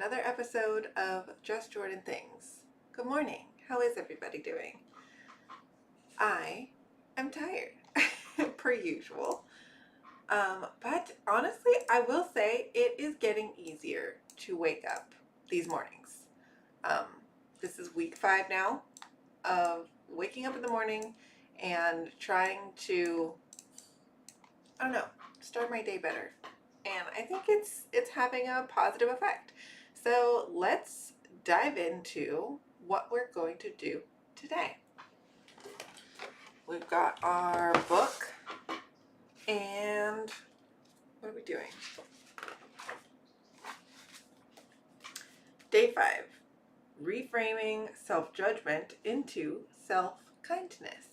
another episode of Just Jordan Things. Good morning. How is everybody doing? I am tired, per usual. But honestly, I will say it is getting easier to wake up these mornings. Um, this is week 5 now of waking up in the morning and trying to, I don't know, start my day better. And I think it's having a positive effect. So let's dive into what we're going to do today. We've got our book, and what are we doing? Day 5, reframing self-judgment into self-kindness.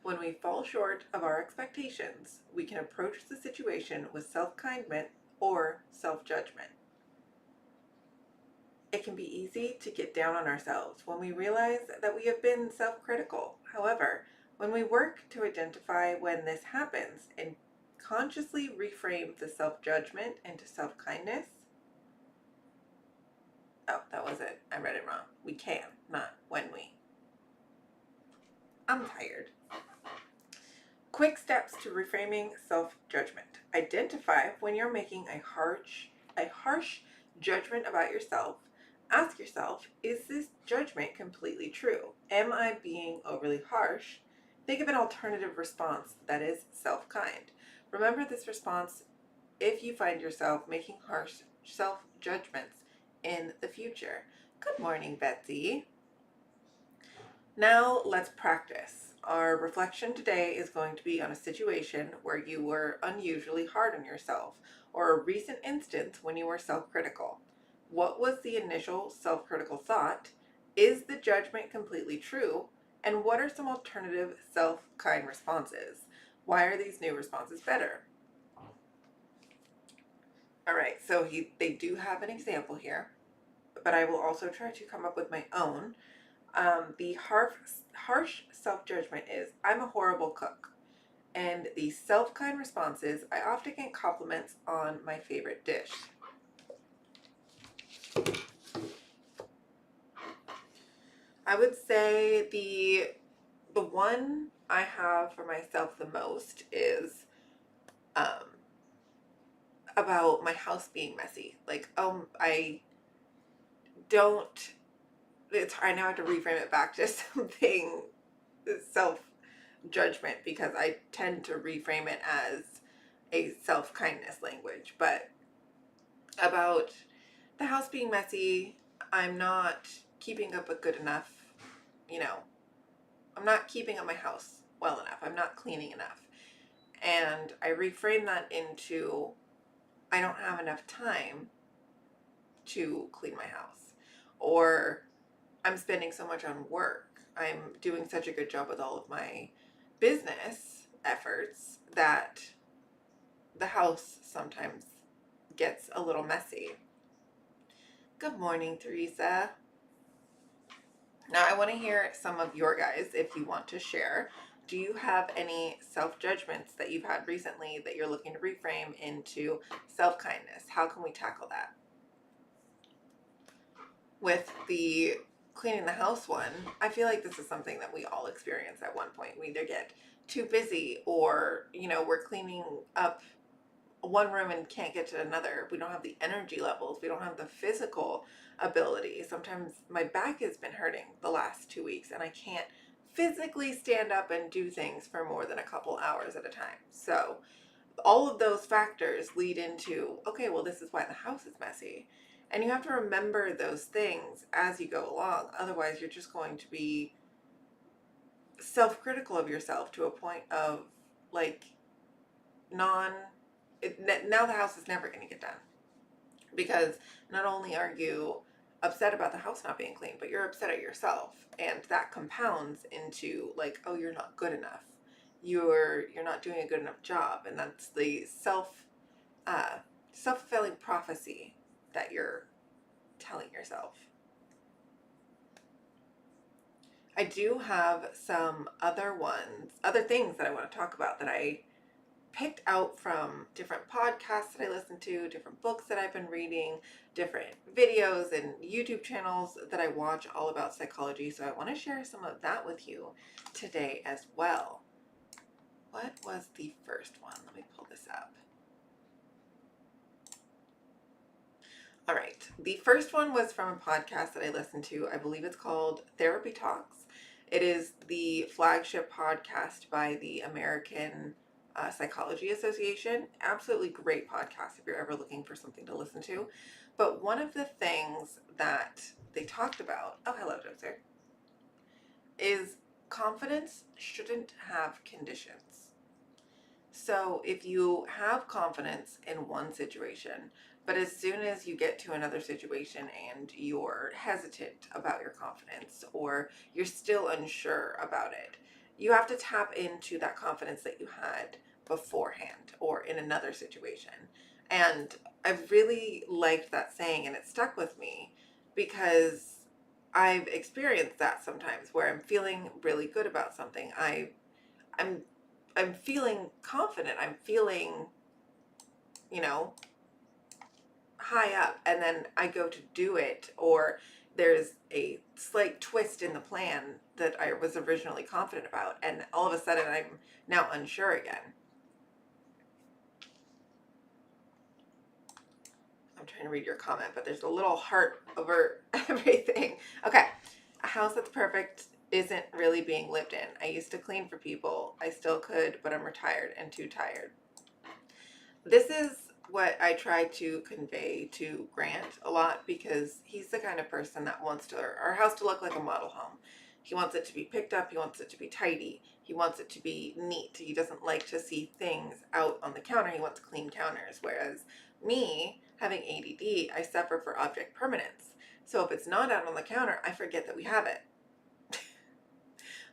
When we fall short of our expectations, we can approach the situation with self-kindness or self-judgment. It can be easy to get down on ourselves when we realize that we have been self-critical. However, when we work to identify when this happens and consciously reframe the self-judgment into self-kindness, oh, that was it. I read it wrong. We can, not when we. I'm tired. Quick steps to reframing self-judgment. Identify when you're making a harsh judgment about yourself. Ask yourself, is this judgment completely true? Am I being overly harsh? Think of an alternative response that is self-kind. Remember this response if you find yourself making harsh self-judgments in the future. Good morning, Betsy. Now let's practice. Our reflection today is going to be on a situation where you were unusually hard on yourself, or a recent instance when you were self-critical. What was the initial self-critical thought? Is the judgment completely true? And what are some alternative self-kind responses? Why are these new responses better? All right, so they do have an example here, but I will also try to come up with my own. The harsh self-judgment is, I'm a horrible cook. And the self-kind response is, I often get compliments on my favorite dish. I would say the one I have for myself the most is about my house being messy. Like, I don't, I now have to reframe it back to something self-judgment, because I tend to reframe it as a self-kindness language. But about the house being messy, I'm not keeping up a good enough, I'm not keeping up my house well enough. I'm not cleaning enough. And I reframe that into, I don't have enough time to clean my house. Or I'm spending so much on work. I'm doing such a good job with all of my business efforts that the house sometimes gets a little messy. Good morning, Teresa. Now I want to hear some of your guys if you want to share. Do you have any self-judgments that you've had recently that you're looking to reframe into self-kindness? How can we tackle that? With the cleaning the house one, I feel like this is something that we all experience at one point. We either get too busy, or we're cleaning up one room and can't get to another. We don't have the energy levels. We don't have the physical ability. Sometimes my back has been hurting the last 2 weeks and I can't physically stand up and do things for more than a couple hours at a time. So all of those factors lead into, okay, well, this is why the house is messy. And you have to remember those things as you go along. Otherwise, you're just going to be self-critical of yourself to a point of like now the house is never going to get done, because not only are you upset about the house not being clean, but you're upset at yourself, and that compounds into like, oh, you're not good enough, you're not doing a good enough job, and that's the self-fulfilling prophecy that you're telling yourself. I do have some other things that I want to talk about that I picked out from different podcasts that I listen to, different books that I've been reading, different videos and YouTube channels that I watch all about psychology. So I want to share some of that with you today as well. What was the first one? Let me pull this up. All right. The first one was from a podcast that I listened to. I believe it's called Therapy Talks. It is the flagship podcast by the American Psychology Association. Absolutely great podcast if you're ever looking for something to listen to. But one of the things that they talked about, oh, hello, Dozer, is confidence shouldn't have conditions. So if you have confidence in one situation, but as soon as you get to another situation and you're hesitant about your confidence or you're still unsure about it, you have to tap into that confidence that you had beforehand or in another situation. And I've really liked that saying, and it stuck with me because I've experienced that sometimes where I'm feeling really good about something. I'm I'm feeling confident. I'm feeling, you know, high up, and then I go to do it, or there's a slight twist in the plan that I was originally confident about, and all of a sudden I'm now unsure again. I'm trying to read your comment, but there's a little heart over everything. Okay. A house that's perfect isn't really being lived in. I used to clean for people. I still could, but I'm retired and too tired. This is what I try to convey to Grant a lot because he's the kind of person that wants our house to look like a model home. He wants it to be picked up. He wants it to be tidy. He wants it to be neat. He doesn't like to see things out on the counter. He wants clean counters. Whereas me, having ADD, I suffer for object permanence. So if it's not out on the counter, I forget that we have it.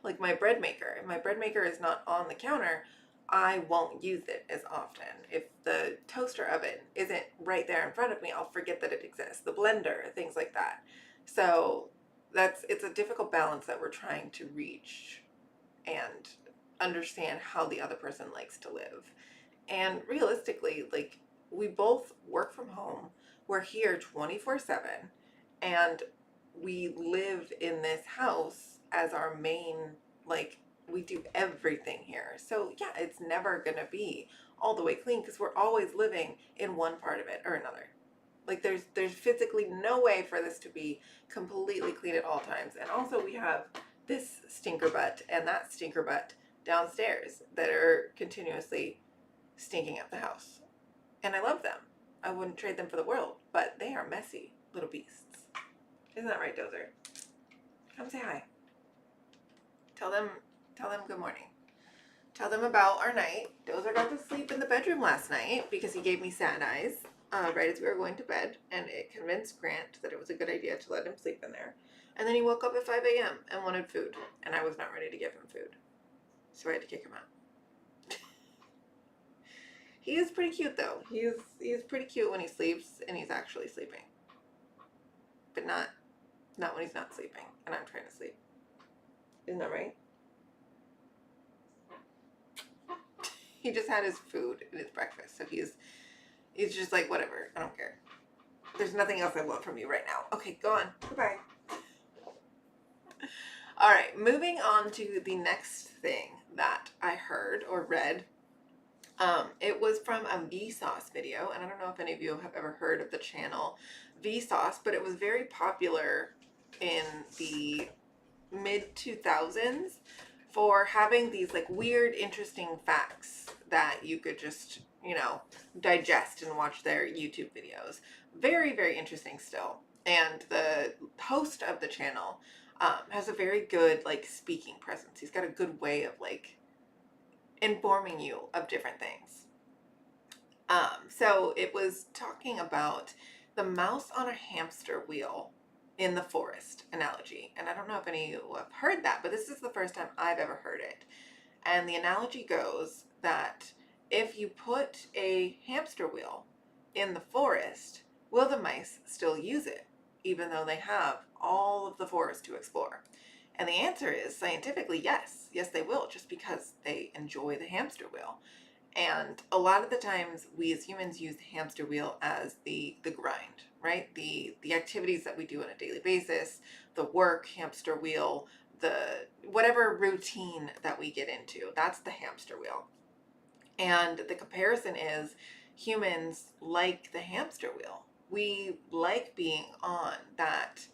Like my bread maker. If my bread maker is not on the counter, I won't use it as often. If the toaster oven isn't right there in front of me, I'll forget that it exists. The blender, things like that. So it's a difficult balance that we're trying to reach and understand how the other person likes to live. And realistically, like, we both work from home. We're here 24/7, and we live in this house as our main, like, we do everything here. So yeah, it's never gonna be all the way clean because we're always living in one part of it or another. Like, there's physically no way for this to be completely clean at all times. And also we have this stinker butt and that stinker butt downstairs that are continuously stinking up the house. And I love them. I wouldn't trade them for the world, but they are messy little beasts. Isn't that right, Dozer? Come say hi. Tell them good morning. Tell them about our night. Dozer got to sleep in the bedroom last night because he gave me sad eyes right as we were going to bed, and it convinced Grant that it was a good idea to let him sleep in there. And then he woke up at 5 a.m. and wanted food, and I was not ready to give him food. So I had to kick him out. He is pretty cute though. He's pretty cute when he sleeps and he's actually sleeping. But not when he's not sleeping and I'm trying to sleep. Isn't that right? He just had his food and his breakfast, so he's just like, whatever, I don't care. There's nothing else I want from you right now. Okay, go on. Goodbye. All right, moving on to the next thing that I heard or read. It was from a Vsauce video, and I don't know if any of you have ever heard of the channel Vsauce, but it was very popular in the mid 2000s for having these like weird, interesting facts that you could just, digest and watch their YouTube videos. Very, very interesting still. And the host of the channel has a very good like speaking presence. He's got a good way of like informing you of different things. So it was talking about the mouse on a hamster wheel in the forest analogy. And I don't know if any of you have heard that, but this is the first time I've ever heard it. And the analogy goes that if you put a hamster wheel in the forest, will the mice still use it, even though they have all of the forest to explore? And the answer is scientifically yes. Yes, they will, just because they enjoy the hamster wheel. And a lot of the times we as humans use the hamster wheel as the grind, right? The activities that we do on a daily basis, the work hamster wheel, the whatever routine that we get into, that's the hamster wheel. And the comparison is humans like the hamster wheel. We like being on that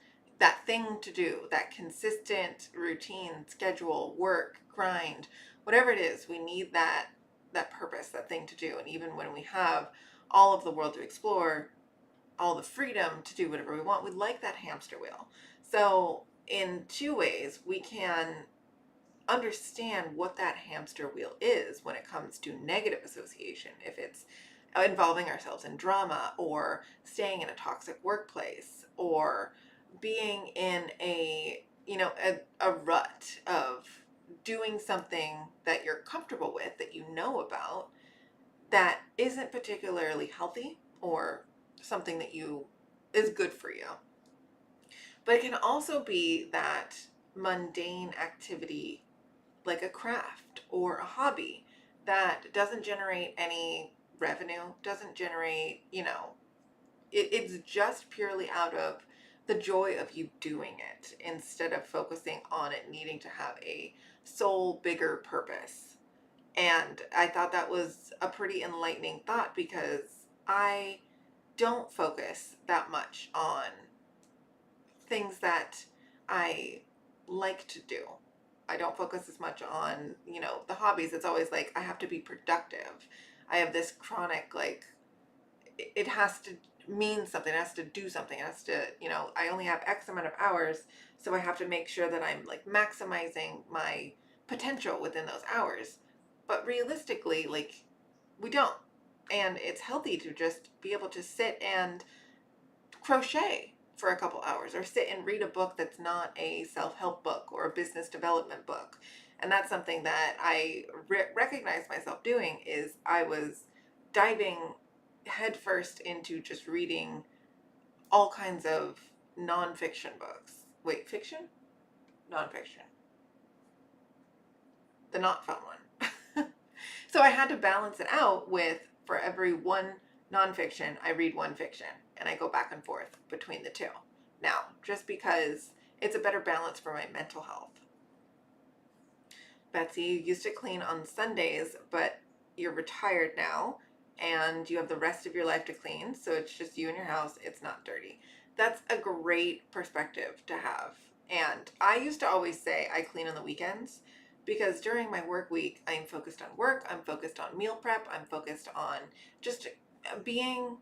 thing to do, that consistent routine, schedule, work, grind, whatever it is, we need that purpose, that thing to do. And even when we have all of the world to explore, all the freedom to do whatever we want, we like that hamster wheel. So in two ways, we can understand what that hamster wheel is when it comes to negative association. If it's involving ourselves in drama, or staying in a toxic workplace, or being in a rut of doing something that you're comfortable with, that you know about, that isn't particularly healthy or something that you is good for you. But it can also be that mundane activity, like a craft or a hobby, that doesn't generate any revenue, doesn't generate, it's just purely out of the joy of you doing it, instead of focusing on it needing to have a sole bigger purpose. And I thought that was a pretty enlightening thought, because I don't focus that much on things that I like to do. I don't focus as much on, the hobbies. It's always like I have to be productive. I have this chronic, like, it has to mean something, it has to do something, it has to, I only have X amount of hours, so I have to make sure that I'm like maximizing my potential within those hours. But realistically, like, we don't. And it's healthy to just be able to sit and crochet for a couple hours, or sit and read a book that's not a self-help book or a business development book. And that's something that I recognized myself doing, is I was diving headfirst into just reading all kinds of nonfiction books. Wait, fiction? Nonfiction. The not fun one. So I had to balance it out with, for every one nonfiction, I read one fiction, and I go back and forth between the two. Now, just because it's a better balance for my mental health. Betsy, you used to clean on Sundays, but you're retired now and you have the rest of your life to clean, so it's just you and your house, it's not dirty. That's a great perspective to have. And I used to always say I clean on the weekends, because during my work week, I'm focused on work, I'm focused on meal prep, I'm focused on just being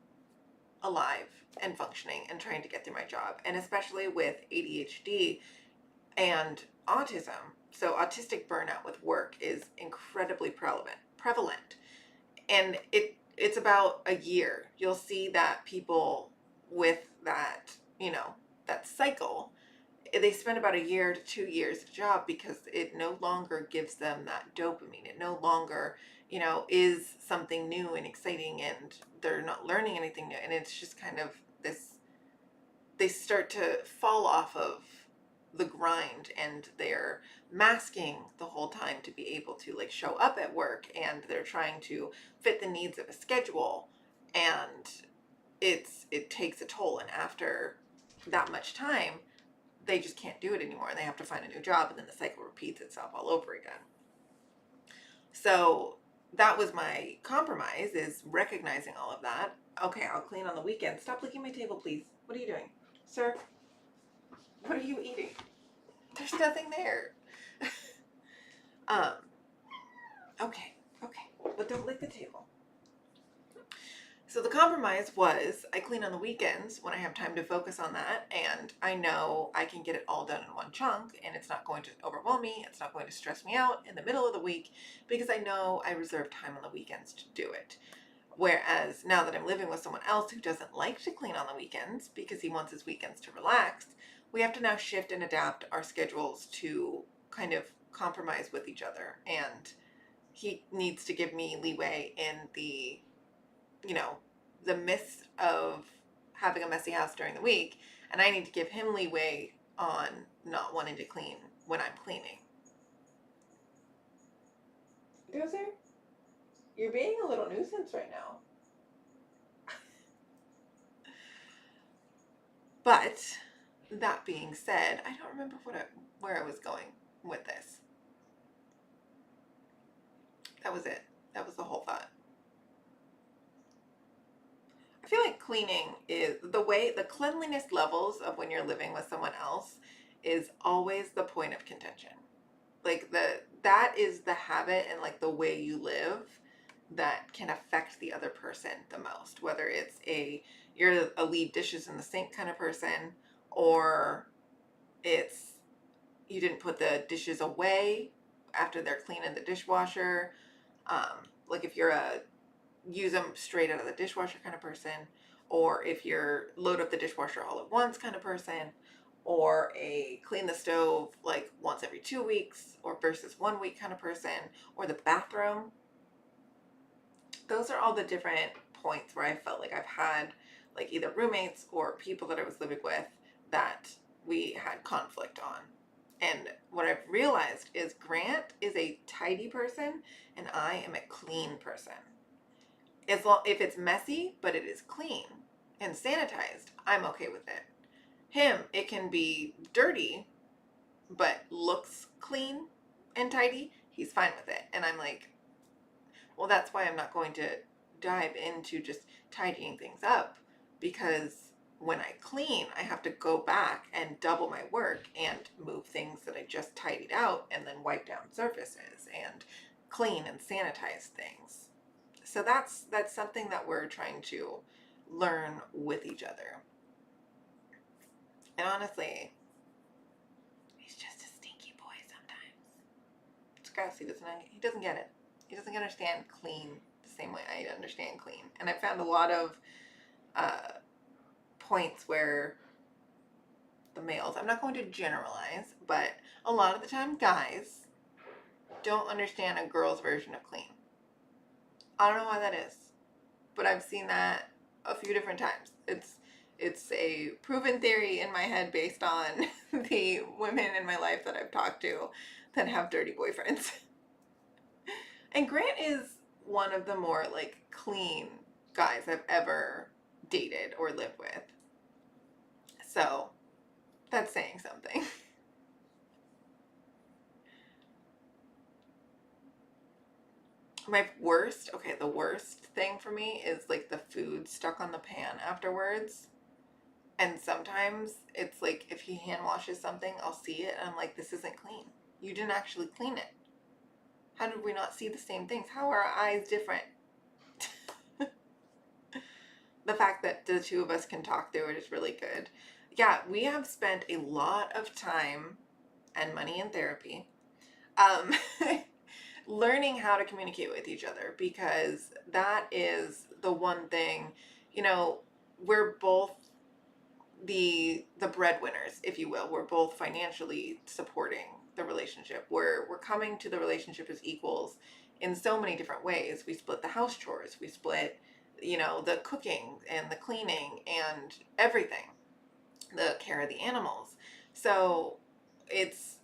alive and functioning and trying to get through my job. And especially with ADHD and autism, so autistic burnout with work is incredibly prevalent. And it's about a year. You'll see that people with that, that cycle, they spend about a year to 2 years at a job, because it no longer gives them that dopamine. It no longer, is something new and exciting, and they're not learning anything new. And it's just kind of this, they start to fall off of the grind, and they're masking the whole time to be able to like show up at work, and they're trying to fit the needs of a schedule, and it takes a toll. And after that much time, they just can't do it anymore, and they have to find a new job, and then the cycle repeats itself all over again. So that was my compromise, is recognizing all of that. Okay, I'll clean on the weekend. Stop licking my table, please. What are you doing, sir? What are you eating? There's nothing there. um okay, but don't lick the table. So the compromise was, I clean on the weekends when I have time to focus on that, and I know I can get it all done in one chunk, and it's not going to overwhelm me, it's not going to stress me out in the middle of the week, because I know I reserve time on the weekends to do it. Whereas now that I'm living with someone else who doesn't like to clean on the weekends because he wants his weekends to relax, we have to now shift and adapt our schedules to kind of compromise with each other. And he needs to give me leeway in the midst of having a messy house during the week, and I need to give him leeway on not wanting to clean when I'm cleaning. Dozer, You're being a little nuisance right now. But that being said, I don't remember where I was going with this. That was it. That was the whole thought. I feel like cleaning is the cleanliness levels of when you're living with someone else is always the point of contention. Like that is the habit and like the way you live that can affect the other person the most. Whether you're a leave dishes in the sink kind of person, or it's you didn't put the dishes away after they're clean in the dishwasher. Like if you're a use them straight out of the dishwasher kind of person, or if you're load up the dishwasher all at once kind of person, or a clean the stove like once every 2 weeks or versus 1 week kind of person, or the bathroom. Those are all the different points where I felt like I've had like either roommates or people that I was living with that we had conflict on. And what I've realized is Grant is a tidy person and I am a clean person. As long if it's messy, but it is clean and sanitized, I'm okay with it. Him, it can be dirty, but looks clean and tidy. He's fine with it. And I'm like, well, that's why I'm not going to dive into just tidying things up, because when I clean, I have to go back and double my work and move things that I just tidied out and then wipe down surfaces and clean and sanitize things. So that's something that we're trying to learn with each other. And honestly, he's just a stinky boy sometimes. It's gross. He doesn't get it. He doesn't understand clean the same way I understand clean. And I found a lot of points where the males, I'm not going to generalize, but a lot of the time guys don't understand a girl's version of clean. I don't know why that is, but I've seen that a few different times. It's a proven theory in my head based on the women in my life that I've talked to that have dirty boyfriends. And Grant is one of the more like clean guys I've ever dated or lived with. So that's saying something. The worst thing for me is like the food stuck on the pan afterwards. And sometimes it's like if he hand washes something, I'll see it and I'm like, this isn't clean. You didn't actually clean it. How did we not see the same things? How are our eyes different? The fact that the two of us can talk through it is really good. Yeah, we have spent a lot of time and money in therapy um, learning how to communicate with each other, because that is the one thing, you know, we're both the breadwinners, if you will. We're both financially supporting the relationship. We're coming to the relationship as equals in so many different ways. We split the house chores. We split, the cooking and the cleaning and everything, the care of the animals. So it's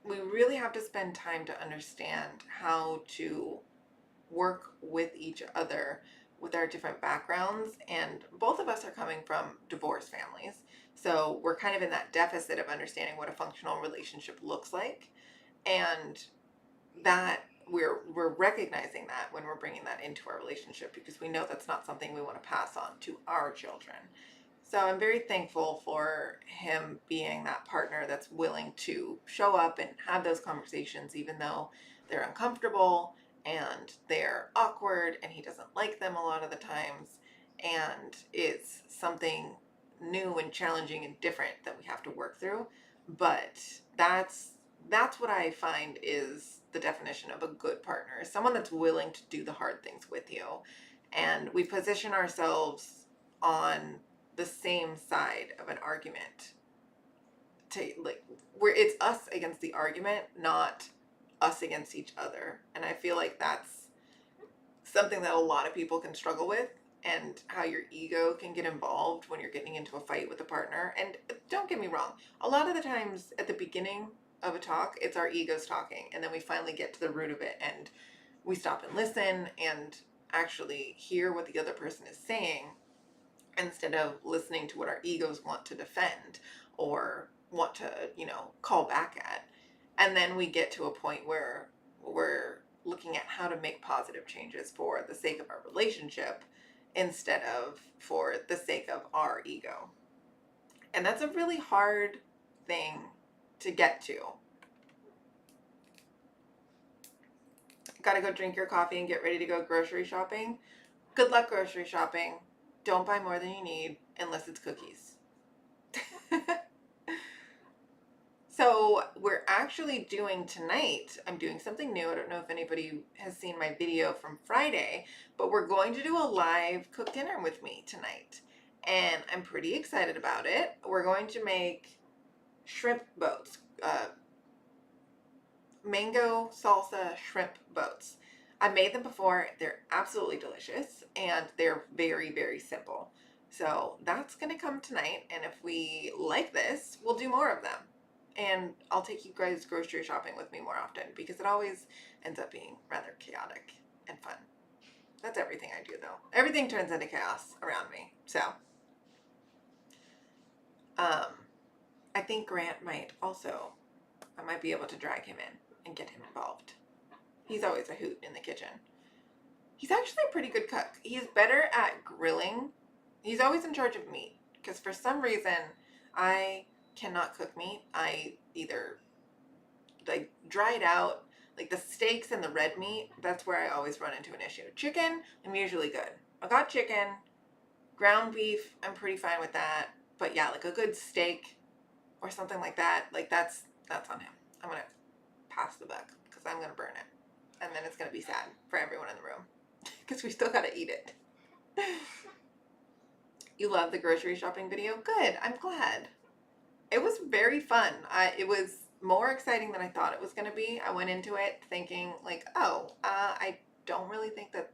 we really have to spend time to understand how to work with each other with our different backgrounds. And both of us are coming from divorced families. So we're kind of in that deficit of understanding what a functional relationship looks like. And that we're recognizing that when we're bringing that into our relationship, because we know that's not something we want to pass on to our children. So I'm very thankful for him being that partner that's willing to show up and have those conversations, even though they're uncomfortable and they're awkward and he doesn't like them a lot of the times. And it's something new and challenging and different that we have to work through. But that's what I find is the definition of a good partner, is someone that's willing to do the hard things with you. And we position ourselves on the same side of an argument, to like where it's us against the argument, not us against each other. And I feel like that's something that a lot of people can struggle with, and how your ego can get involved when you're getting into a fight with a partner. And don't get me wrong, a lot of the times at the beginning of a talk, it's our egos talking, and then we finally get to the root of it and we stop and listen and actually hear what the other person is saying instead of listening to what our egos want to defend or want to, call back at. And then we get to a point where we're looking at how to make positive changes for the sake of our relationship instead of for the sake of our ego. And that's a really hard thing to get to. Gotta go drink your coffee and get ready to go grocery shopping. Good luck grocery shopping. Don't buy more than you need unless it's cookies. So we're actually doing tonight, I'm doing something new. I don't know if anybody has seen my video from Friday, but we're going to do a live cook dinner with me tonight. And I'm pretty excited about it. We're going to make shrimp boats, mango salsa shrimp boats. I've made them before. They're absolutely delicious and they're very, very simple. So that's going to come tonight. And if we like this, we'll do more of them. And I'll take you guys grocery shopping with me more often because it always ends up being rather chaotic and fun. That's everything I do though. Everything turns into chaos around me. So, I think Grant might also, I might be able to drag him in and get him involved. He's always a hoot in the kitchen. He's actually a pretty good cook. He's better at grilling. He's always in charge of meat because for some reason I cannot cook meat. I either like dry it out, like the steaks and the red meat, that's where I always run into an issue. Chicken, I'm usually good. I got chicken, ground beef, I'm pretty fine with that. But yeah, like a good steak or something like that, like that's on him. I'm gonna pass the buck because I'm gonna burn it. And then it's gonna be sad for everyone in the room because we still gotta eat it. You love the grocery shopping video? Good, I'm glad. It was very fun. It was more exciting than I thought it was going to be. I went into it thinking like, I don't really think that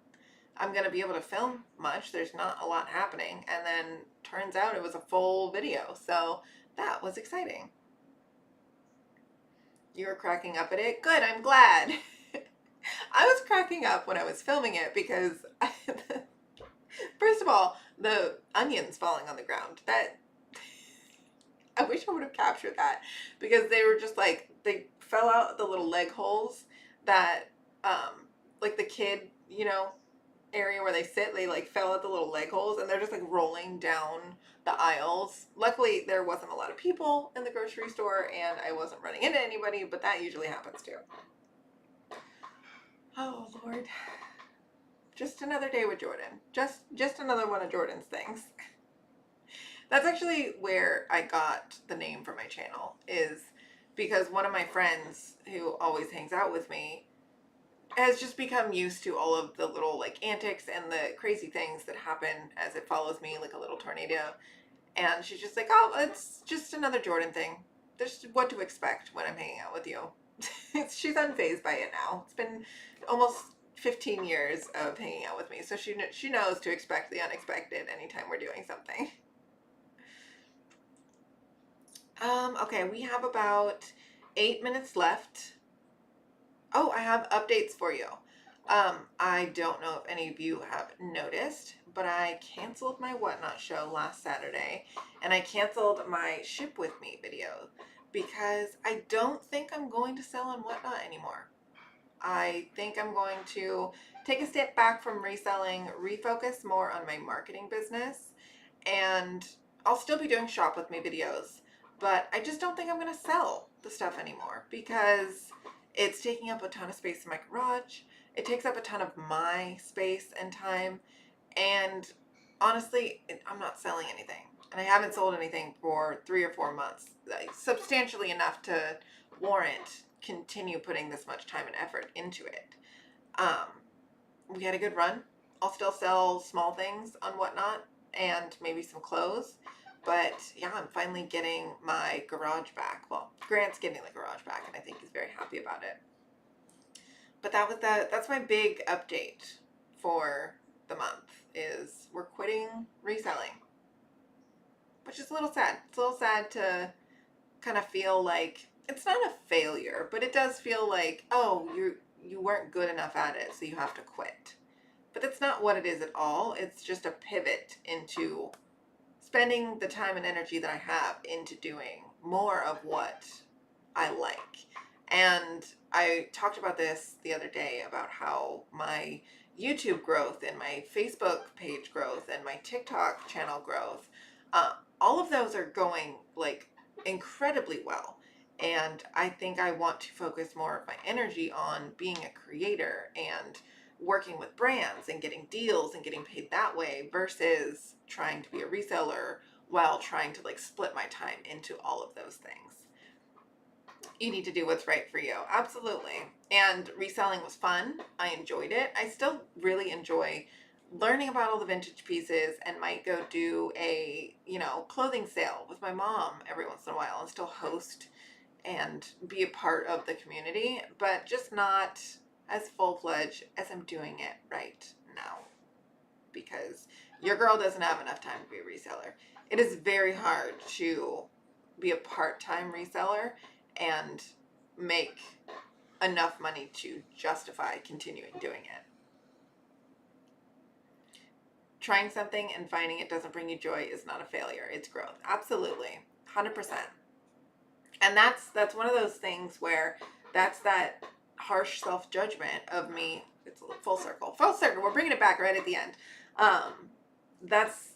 I'm going to be able to film much. There's not a lot happening. And then turns out it was a full video. So that was exciting. You were cracking up at it? Good, I'm glad. I was cracking up when I was filming it because, first of all, the onions falling on the ground, I wish I would have captured that because they were just like, they fell out the little leg holes that, like the kid, area where they sit, they like fell out the little leg holes and they're just like rolling down the aisles. Luckily, there wasn't a lot of people in the grocery store and I wasn't running into anybody, but that usually happens too. Oh, Lord. Just another day with Jordan. Just another one of Jordan's things. That's actually where I got the name for my channel, is because one of my friends who always hangs out with me has just become used to all of the little like antics and the crazy things that happen as it follows me like a little tornado. And she's just like, oh, it's just another Jordan thing. There's what to expect when I'm hanging out with you. She's unfazed by it now. It's been almost 15 years of hanging out with me. So she knows to expect the unexpected anytime we're doing something. Okay, we have about 8 minutes left. Oh, I have updates for you. I don't know if any of you have noticed, but I canceled my Whatnot show last Saturday, and I canceled my Ship With Me video because I don't think I'm going to sell on Whatnot anymore. I think I'm going to take a step back from reselling, refocus more on my marketing business, and I'll still be doing Shop With Me videos, but I just don't think I'm going to sell the stuff anymore because it's taking up a ton of space in my garage. It takes up a ton of my space and time. And honestly, I'm not selling anything. And I haven't sold anything for 3 or 4 months. Substantially enough to warrant continue putting this much time and effort into it. We had a good run. I'll still sell small things on Whatnot and maybe some clothes. But yeah, I'm finally getting my garage back. Well, Grant's getting the garage back, and I think he's very happy about it. But that's my big update for the month, is we're quitting reselling. Which is a little sad. It's a little sad to kind of feel like, it's not a failure, but it does feel like, oh, you weren't good enough at it, so you have to quit. But that's not what it is at all. It's just a pivot into spending the time and energy that I have into doing more of what I like. And I talked about this the other day about how my YouTube growth and my Facebook page growth and my TikTok channel growth, uh, all of those are going like incredibly well. And I think I want to focus more of my energy on being a creator and working with brands and getting deals and getting paid that way versus trying to be a reseller while trying to like split my time into all of those things. You need to do what's right for you. Absolutely. And reselling was fun. I enjoyed it. I still really enjoy learning about all the vintage pieces and might go do a, clothing sale with my mom every once in a while and still host and be a part of the community, but just not as full-fledged as I'm doing it right now, because your girl doesn't have enough time to be a reseller. It is very hard to be a part-time reseller and make enough money to justify continuing doing it. Trying something and finding it doesn't bring you joy is not a failure. It's growth. Absolutely. 100%. And that's one of those things where that's that harsh self-judgment of me. It's a full circle. Full circle. We're bringing it back right at the end. That's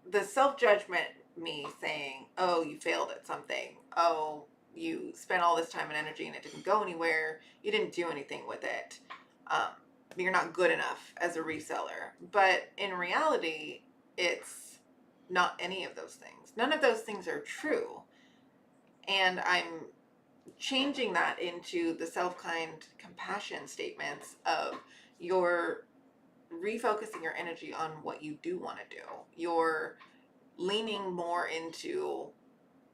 the self-judgment, me saying, oh, you failed at something. Oh, you spent all this time and energy and it didn't go anywhere. You didn't do anything with it. You're not good enough as a reseller. But in reality, it's not any of those things. None of those things are true. And I'm changing that into the self-kind compassion statements of you're refocusing your energy on what you do want to do. You're leaning more into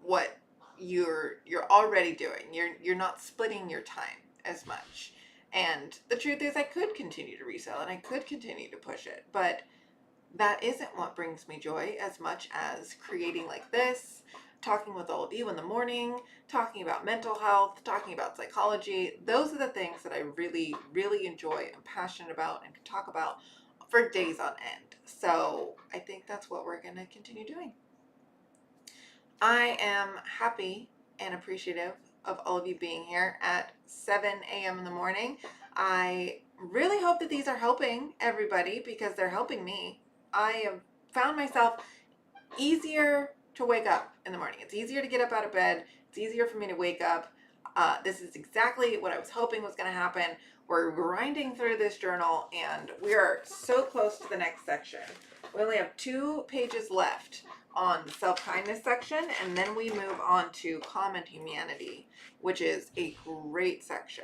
what you're already doing. You're not splitting your time as much. And the truth is I could continue to resell and I could continue to push it, but that isn't what brings me joy as much as creating like this, talking with all of you in the morning, talking about mental health, talking about psychology. Those are the things that I really, really enjoy and passionate about and can talk about for days on end. So I think that's what we're going to continue doing. I am happy and appreciative of all of you being here at 7 a.m. in the morning. I really hope that these are helping everybody because they're helping me. I have found myself easier to wake up in the morning. It's easier to get up out of bed. It's easier for me to wake up. This is exactly what I was hoping was going to happen. We're grinding through this journal and we are so close to the next section. We only have 2 pages left on the self-kindness section, and then we move on to common humanity, which is a great section.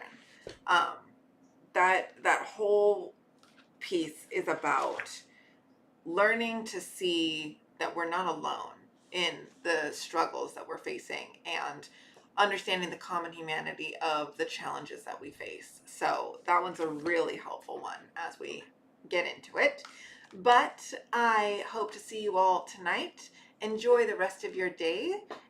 That whole piece is about learning to see that we're not alone in the struggles that we're facing and understanding the common humanity of the challenges that we face. So that one's a really helpful one as we get into it. But I hope to see you all tonight. Enjoy the rest of your day,